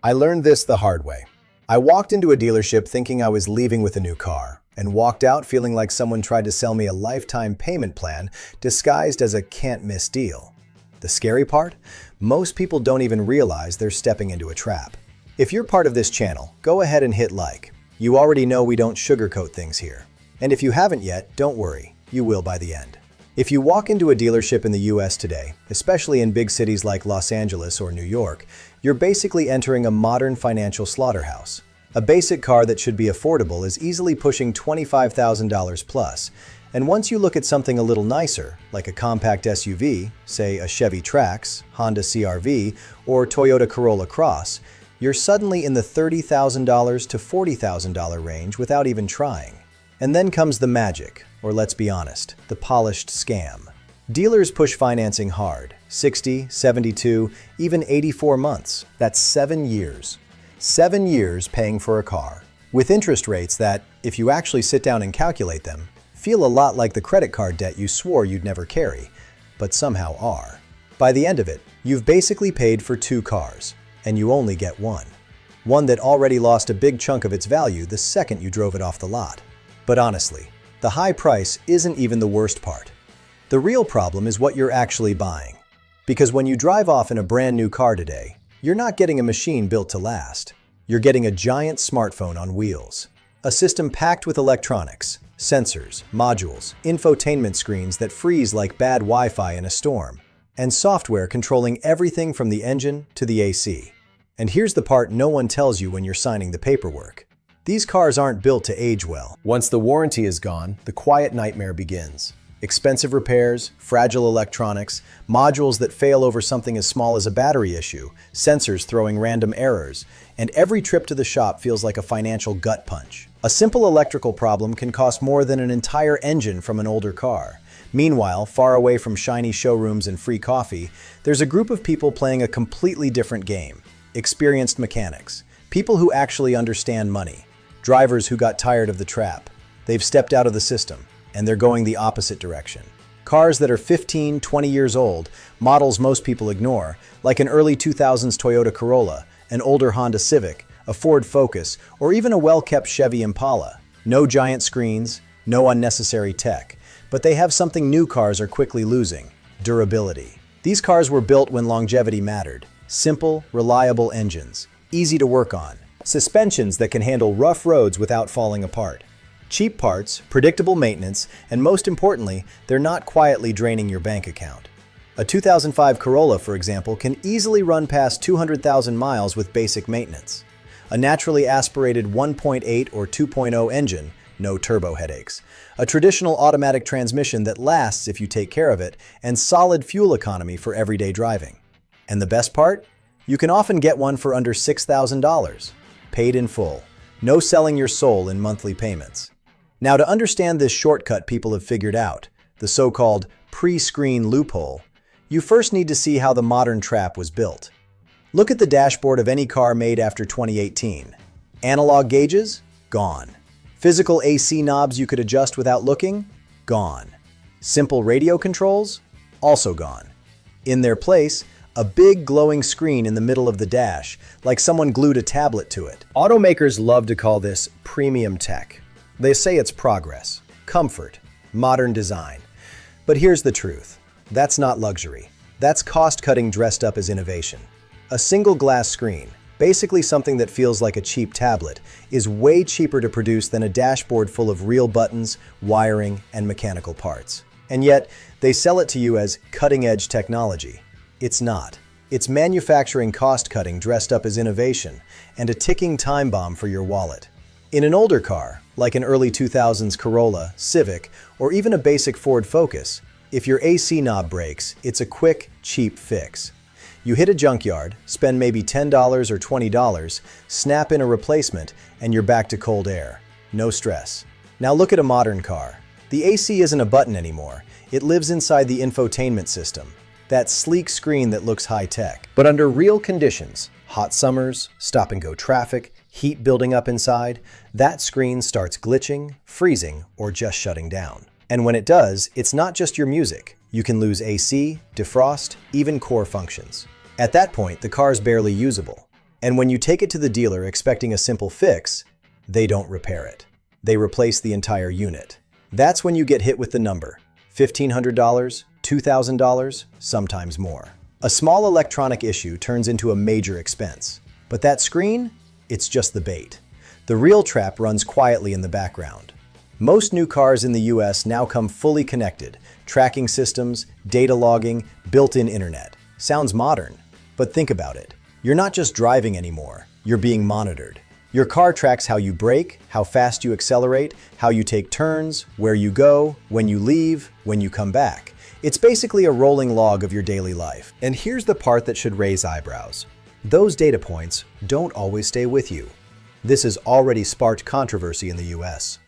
I learned this the hard way. I walked into a dealership thinking I was leaving with a new car, and walked out feeling like someone tried to sell me a lifetime payment plan disguised as a can't-miss deal. The scary part? Most people don't even realize they're stepping into a trap. If you're part of this channel, go ahead and hit like. You already know we don't sugarcoat things here. And if you haven't yet, don't worry, you will by the end. If you walk into a dealership in the US today, especially in big cities like Los Angeles or New York, you're basically entering a modern financial slaughterhouse. A basic car that should be affordable is easily pushing $25,000 plus. And once you look at something a little nicer, like a compact SUV, say a Chevy Trax, Honda CR-V, or Toyota Corolla Cross, you're suddenly in the $30,000 to $40,000 range without even trying. And then comes the magic, or let's be honest, the polished scam. Dealers push financing hard, 60, 72, even 84 months. That's 7 years. 7 years paying for a car, with interest rates that, if you actually sit down and calculate them, feel a lot like the credit card debt you swore you'd never carry, but somehow are. By the end of it, you've basically paid for 2 cars, and you only get one. One that already lost a big chunk of its value the second you drove it off the lot. But honestly, the high price isn't even the worst part. The real problem is what you're actually buying. Because when you drive off in a brand new car today, you're not getting a machine built to last. You're getting a giant smartphone on wheels. A system packed with electronics, sensors, modules, infotainment screens that freeze like bad Wi-Fi in a storm, and software controlling everything from the engine to the AC. And here's the part no one tells you when you're signing the paperwork. These cars aren't built to age well. Once the warranty is gone, the quiet nightmare begins. Expensive repairs, fragile electronics, modules that fail over something as small as a battery issue, sensors throwing random errors, and every trip to the shop feels like a financial gut punch. A simple electrical problem can cost more than an entire engine from an older car. Meanwhile, far away from shiny showrooms and free coffee, there's a group of people playing a completely different game. Experienced mechanics, people who actually understand money, drivers who got tired of the trap. They've stepped out of the system, and they're going the opposite direction. Cars that are 15, 20 years old, models most people ignore, like an early 2000s Toyota Corolla, an older Honda Civic, a Ford Focus, or even a well-kept Chevy Impala. No giant screens, no unnecessary tech, but they have something new cars are quickly losing: durability. These cars were built when longevity mattered. Simple, reliable engines, easy to work on, suspensions that can handle rough roads without falling apart. Cheap parts, predictable maintenance, and most importantly, they're not quietly draining your bank account. A 2005 Corolla, for example, can easily run past 200,000 miles with basic maintenance. A naturally aspirated 1.8 or 2.0 engine, no turbo headaches. A traditional automatic transmission that lasts if you take care of it, and solid fuel economy for everyday driving. And the best part? You can often get one for under $6,000. Paid in full. No selling your soul in monthly payments. Now, to understand this shortcut people have figured out, the so-called pre-screen loophole, you first need to see how the modern trap was built. Look at the dashboard of any car made after 2018. Analog gauges? Gone. Physical AC knobs you could adjust without looking? Gone. Simple radio controls? Also gone. In their place, a big glowing screen in the middle of the dash, like someone glued a tablet to it. Automakers love to call this premium tech. They say it's progress, comfort, modern design. But here's the truth. That's not luxury. That's cost-cutting dressed up as innovation. A single glass screen, basically something that feels like a cheap tablet, is way cheaper to produce than a dashboard full of real buttons, wiring, and mechanical parts. And yet, they sell it to you as cutting-edge technology. It's not. It's manufacturing cost-cutting dressed up as innovation and a ticking time bomb for your wallet. In an older car, like an early 2000s Corolla, Civic, or even a basic Ford Focus, if your AC knob breaks, it's a quick, cheap fix. You hit a junkyard, spend maybe $10 or $20, snap in a replacement, and you're back to cold air. No stress. Now look at a modern car. The AC isn't a button anymore. It lives inside the infotainment system. That sleek screen that looks high-tech. But under real conditions, hot summers, stop-and-go traffic, heat building up inside, that screen starts glitching, freezing, or just shutting down. And when it does, it's not just your music. You can lose AC, defrost, even core functions. At that point, the car's barely usable. And when you take it to the dealer expecting a simple fix, they don't repair it. They replace the entire unit. That's when you get hit with the number: $1,500, $2,000, sometimes more. A small electronic issue turns into a major expense. But that screen? It's just the bait. The real trap runs quietly in the background. Most new cars in the US now come fully connected: tracking systems, data logging, built-in internet. Sounds modern, but think about it. You're not just driving anymore, you're being monitored. Your car tracks how you brake, how fast you accelerate, how you take turns, where you go, when you leave, when you come back. It's basically a rolling log of your daily life. And here's the part that should raise eyebrows. Those data points don't always stay with you. This has already sparked controversy in the US.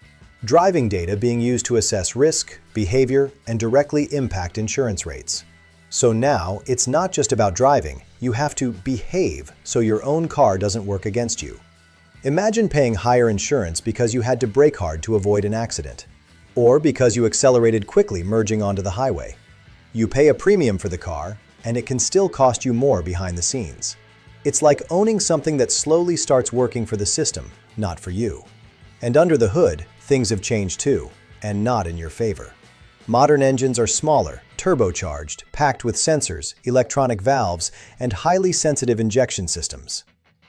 Driving data being used to assess risk, behavior, and directly impact insurance rates. So now, it's not just about driving, you have to behave so your own car doesn't work against you. Imagine paying higher insurance because you had to brake hard to avoid an accident, or because you accelerated quickly merging onto the highway. You pay a premium for the car, and it can still cost you more behind the scenes. It's like owning something that slowly starts working for the system, not for you. And under the hood, things have changed too, and not in your favor. Modern engines are smaller, turbocharged, packed with sensors, electronic valves, and highly sensitive injection systems.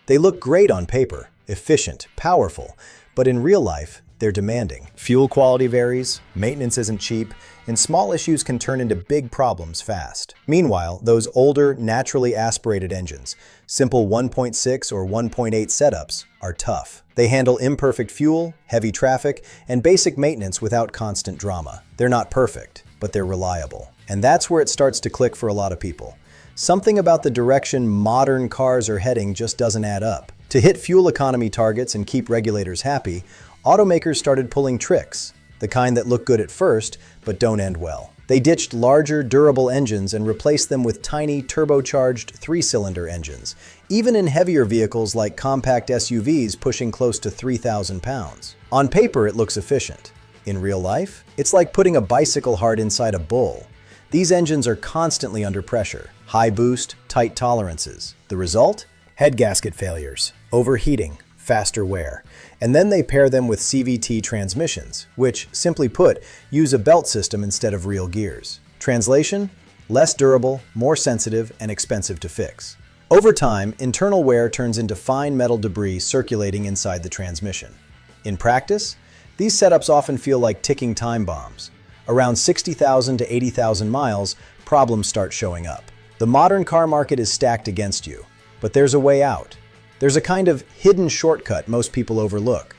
They look great on paper, efficient, powerful, but in real life, they're demanding. Fuel quality varies, maintenance isn't cheap, and small issues can turn into big problems fast. Meanwhile, those older, naturally aspirated engines, simple 1.6 or 1.8 setups, are tough. They handle imperfect fuel, heavy traffic, and basic maintenance without constant drama. They're not perfect, but they're reliable. And that's where it starts to click for a lot of people. Something about the direction modern cars are heading just doesn't add up. To hit fuel economy targets and keep regulators happy, automakers started pulling tricks, the kind that look good at first, but don't end well. They ditched larger, durable engines and replaced them with tiny, turbocharged three-cylinder engines, even in heavier vehicles like compact SUVs pushing close to 3,000 pounds. On paper, it looks efficient. In real life, it's like putting a bicycle heart inside a bull. These engines are constantly under pressure, high boost, tight tolerances. The result? Head gasket failures, overheating, faster wear. And then they pair them with CVT transmissions, which, simply put, use a belt system instead of real gears. Translation? Less durable, more sensitive, and expensive to fix. Over time, internal wear turns into fine metal debris circulating inside the transmission. In practice, these setups often feel like ticking time bombs. Around 60,000 to 80,000 miles, problems start showing up. The modern car market is stacked against you, but there's a way out. There's a kind of hidden shortcut most people overlook: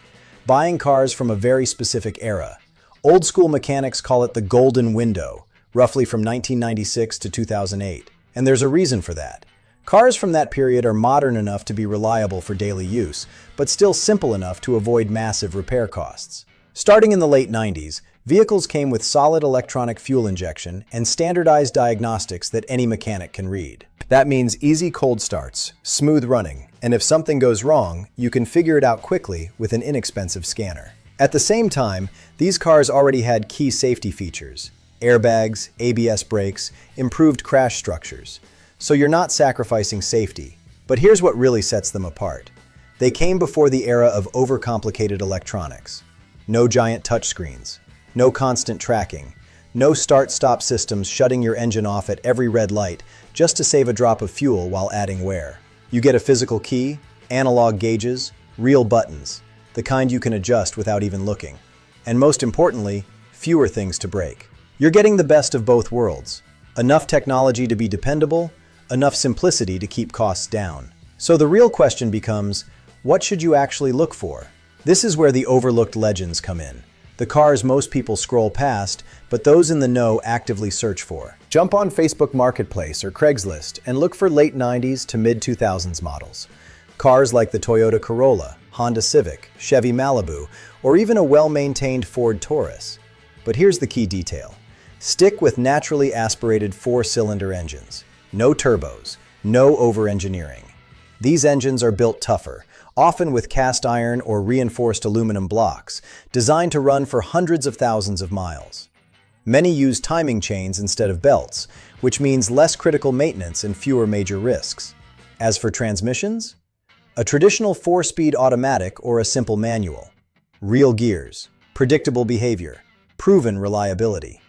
buying cars from a very specific era. Old school mechanics call it the golden window, roughly from 1996 to 2008. And there's a reason for that. Cars from that period are modern enough to be reliable for daily use, but still simple enough to avoid massive repair costs. Starting in the late 90s, vehicles came with solid electronic fuel injection and standardized diagnostics that any mechanic can read. That means easy cold starts, smooth running, and if something goes wrong, you can figure it out quickly with an inexpensive scanner. At the same time, these cars already had key safety features: airbags, ABS brakes, improved crash structures. So you're not sacrificing safety. But here's what really sets them apart. They came before the era of overcomplicated electronics. No giant touchscreens, no constant tracking, no start-stop systems shutting your engine off at every red light just to save a drop of fuel while adding wear. You get a physical key, analog gauges, real buttons, the kind you can adjust without even looking. And most importantly, fewer things to break. You're getting the best of both worlds. Enough technology to be dependable, enough simplicity to keep costs down. So the real question becomes, what should you actually look for? This is where the overlooked legends come in. The cars most people scroll past, but those in the know actively search for. Jump on Facebook Marketplace or Craigslist and look for late 90s to mid-2000s models. Cars like the Toyota Corolla, Honda Civic, Chevy Malibu, or even a well-maintained Ford Taurus. But here's the key detail. Stick with naturally aspirated four-cylinder engines. No turbos, no over-engineering. These engines are built tougher, often with cast iron or reinforced aluminum blocks, designed to run for hundreds of thousands of miles. Many use timing chains instead of belts, which means less critical maintenance and fewer major risks. As for transmissions, A traditional 4-speed automatic or a simple manual. Real gears, predictable behavior, proven reliability.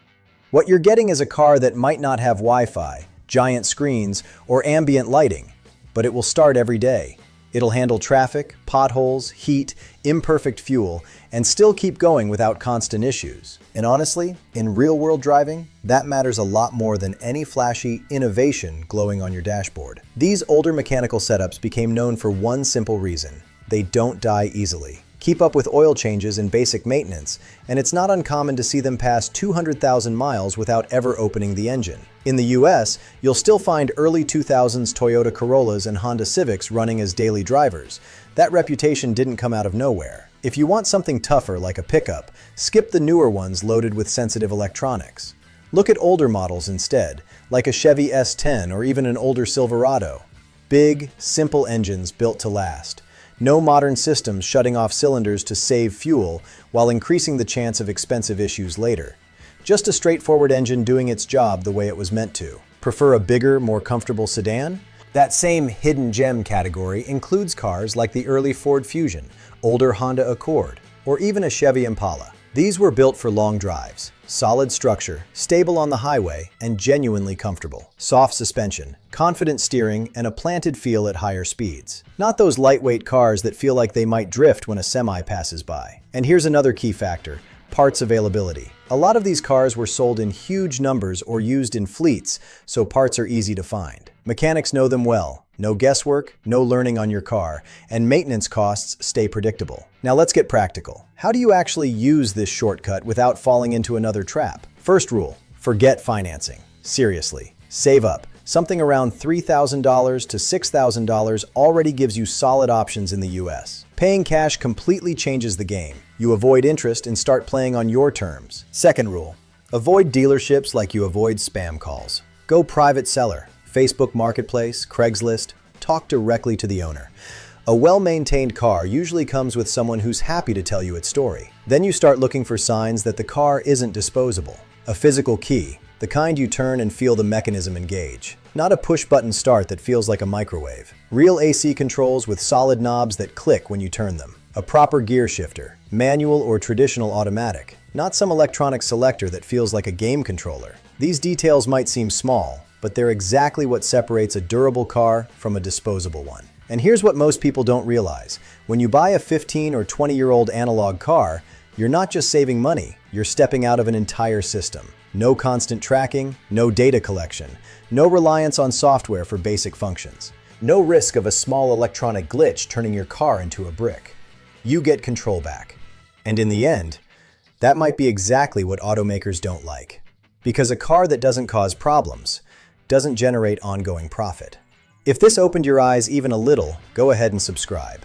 What you're getting is a car that might not have Wi-Fi, giant screens, or ambient lighting, but it will start every day. It'll handle traffic, potholes, heat, imperfect fuel, and still keep going without constant issues. And honestly, in real-world driving, that matters a lot more than any flashy innovation glowing on your dashboard. These older mechanical setups became known for one simple reason: they don't die easily. Keep up with oil changes and basic maintenance, and it's not uncommon to see them pass 200,000 miles without ever opening the engine. In the US, you'll still find early 2000s Toyota Corollas and Honda Civics running as daily drivers. That reputation didn't come out of nowhere. If you want something tougher like a pickup, skip the newer ones loaded with sensitive electronics. Look at older models instead, like a Chevy S10 or even an older Silverado. Big, simple engines built to last. No modern systems shutting off cylinders to save fuel while increasing the chance of expensive issues later. Just a straightforward engine doing its job the way it was meant to. Prefer a bigger, more comfortable sedan? That same hidden gem category includes cars like the early Ford Fusion, older Honda Accord, or even a Chevy Impala. These were built for long drives. Solid structure, stable on the highway, and genuinely comfortable. Soft suspension, confident steering, and a planted feel at higher speeds. Not those lightweight cars that feel like they might drift when a semi passes by. And here's another key factor: parts availability. A lot of these cars were sold in huge numbers or used in fleets, so parts are easy to find. Mechanics know them well. No guesswork, no learning on your car, and maintenance costs stay predictable. Now let's get practical. How do you actually use this shortcut without falling into another trap? First rule: forget financing. Seriously, save up. Something around $3,000 to $6,000 already gives you solid options in the US. Paying cash completely changes the game. You avoid interest and start playing on your terms. Second rule: avoid dealerships like you avoid spam calls. Go private seller, Facebook Marketplace, Craigslist. Talk directly to the owner. A well-maintained car usually comes with someone who's happy to tell you its story. Then you start looking for signs that the car isn't disposable. A physical key, the kind you turn and feel the mechanism engage. Not a push-button start that feels like a microwave. Real AC controls with solid knobs that click when you turn them. A proper gear shifter, manual or traditional automatic. Not some electronic selector that feels like a game controller. These details might seem small, but they're exactly what separates a durable car from a disposable one. And here's what most people don't realize. When you buy a 15 or 20-year-old analog car, you're not just saving money, you're stepping out of an entire system. No constant tracking, no data collection, no reliance on software for basic functions. No risk of a small electronic glitch turning your car into a brick. You get control back. And in the end, that might be exactly what automakers don't like. Because a car that doesn't cause problems doesn't generate ongoing profit. If this opened your eyes even a little, go ahead and subscribe.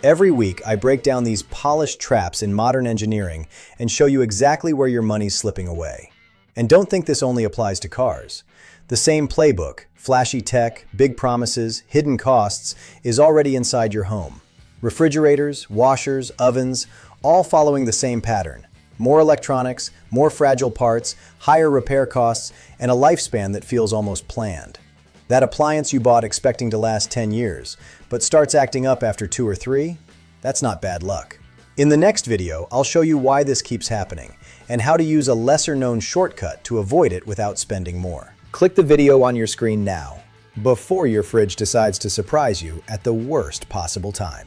Every week, I break down these polished traps in modern engineering and show you exactly where your money's slipping away. And don't think this only applies to cars. The same playbook, flashy tech, big promises, hidden costs, is already inside your home. Refrigerators, washers, ovens, all following the same pattern. More electronics, more fragile parts, higher repair costs, and a lifespan that feels almost planned. That appliance you bought expecting to last 10 years, but starts acting up after 2 or 3? That's not bad luck. In the next video, I'll show you why this keeps happening, and how to use a lesser-known shortcut to avoid it without spending more. Click the video on your screen now, before your fridge decides to surprise you at the worst possible time.